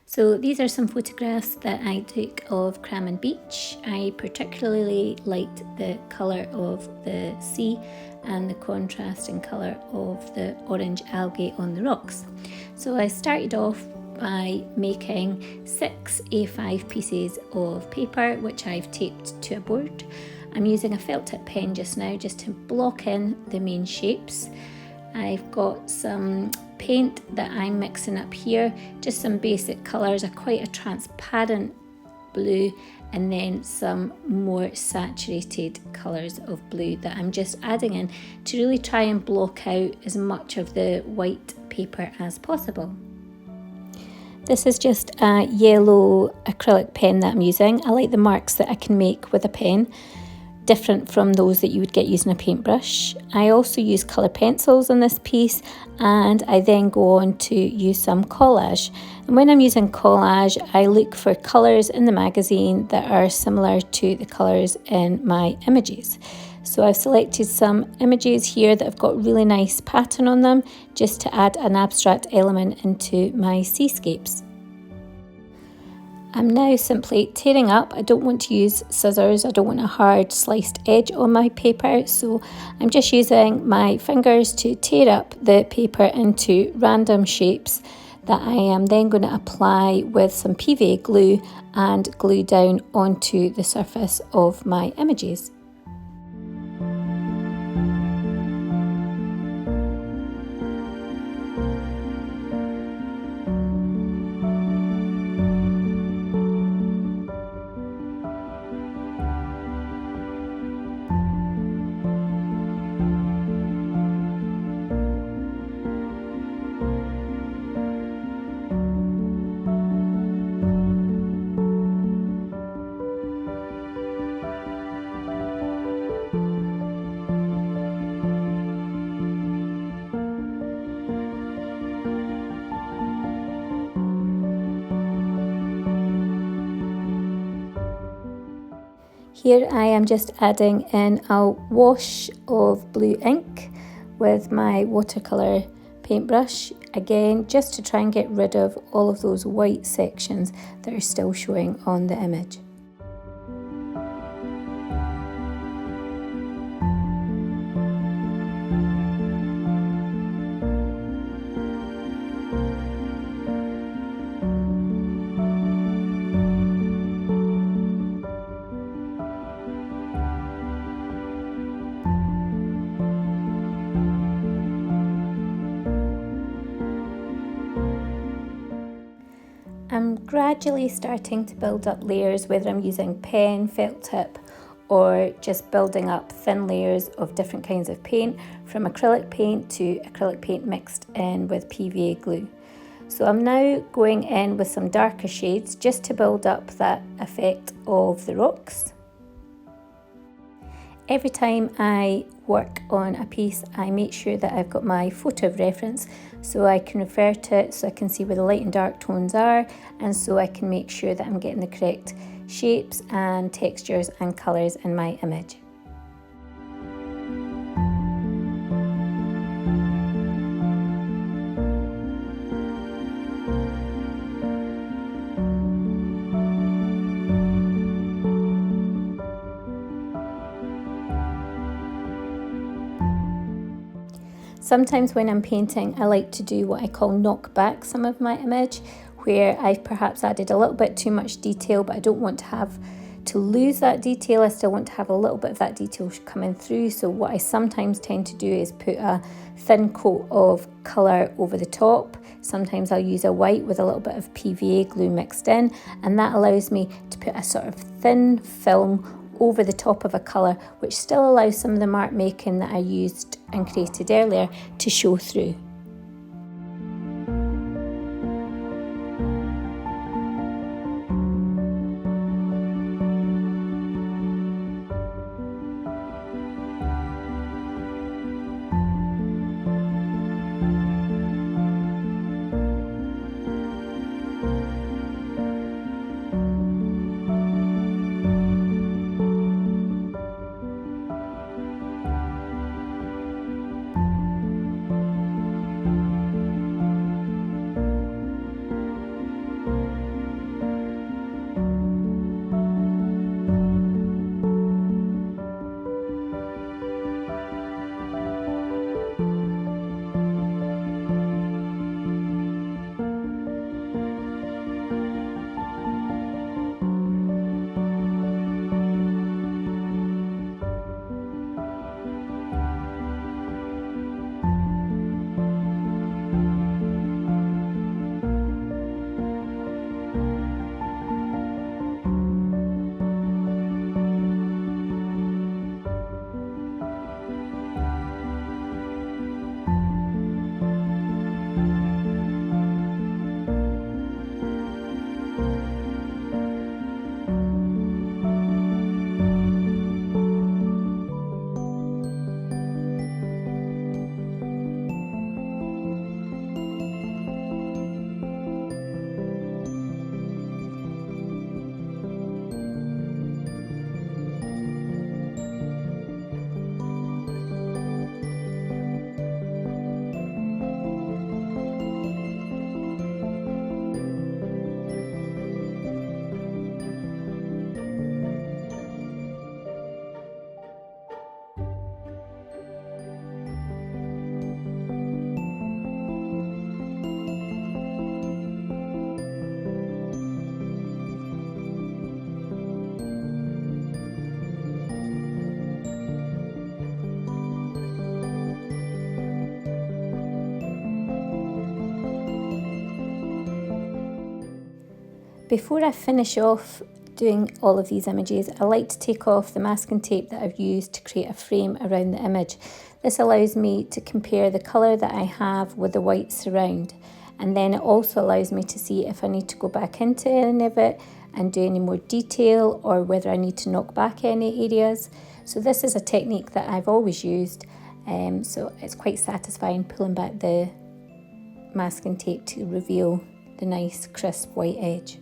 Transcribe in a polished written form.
So these are some photographs that I took of Crammon Beach. I particularly liked the colour of the sea and the contrasting colour of the orange algae on the rocks. So I started off by making 6 A5 pieces of paper which I've taped to a board. I'm using a felt tip pen just now just to block in the main shapes. I've got some paint that I'm mixing up here, just some basic colours, quite a transparent blue, and then some more saturated colours of blue that I'm just adding in to really try and block out as much of the white paper as possible. This is just a yellow acrylic pen that I'm using. I like the marks that I can make with a pen, different from those that you would get using a paintbrush. I also use colour pencils on this piece, and I then go on to use some collage. And when I'm using collage, I look for colours in the magazine that are similar to the colours in my images. So I've selected some images here that have got really nice pattern on them, just to add an abstract element into my seascapes. I'm now simply tearing up. I don't want to use scissors, I don't want a hard sliced edge on my paper, so I'm just using my fingers to tear up the paper into random shapes that I am then going to apply with some PVA glue and glue down onto the surface of my images. Here I am just adding in a wash of blue ink with my watercolour paintbrush, again just to try and get rid of all of those white sections that are still showing on the image. I'm gradually starting to build up layers, whether I'm using pen, felt tip, or just building up thin layers of different kinds of paint, from acrylic paint to acrylic paint mixed in with PVA glue. So I'm now going in with some darker shades just to build up that effect of the rocks. Every time I work on a piece, I make sure that I've got my photo of reference so I can refer to it, so I can see where the light and dark tones are, and so I can make sure that I'm getting the correct shapes and textures and colours in my image. Sometimes when I'm painting, I like to do what I call knock back some of my image, where I've perhaps added a little bit too much detail, but I don't want to have to lose that detail. I still want to have a little bit of that detail coming through. So what I sometimes tend to do is put a thin coat of colour over the top. Sometimes I'll use a white with a little bit of PVA glue mixed in, and that allows me to put a sort of thin film over the top of a colour, which still allows some of the mark making that I used and created earlier to show through. Before I finish off doing all of these images, I like to take off the masking tape that I've used to create a frame around the image. This allows me to compare the colour that I have with the white surround, and then it also allows me to see if I need to go back into any of it and do any more detail, or whether I need to knock back any areas. So this is a technique that I've always used, so it's quite satisfying pulling back the masking tape to reveal the nice crisp white edge.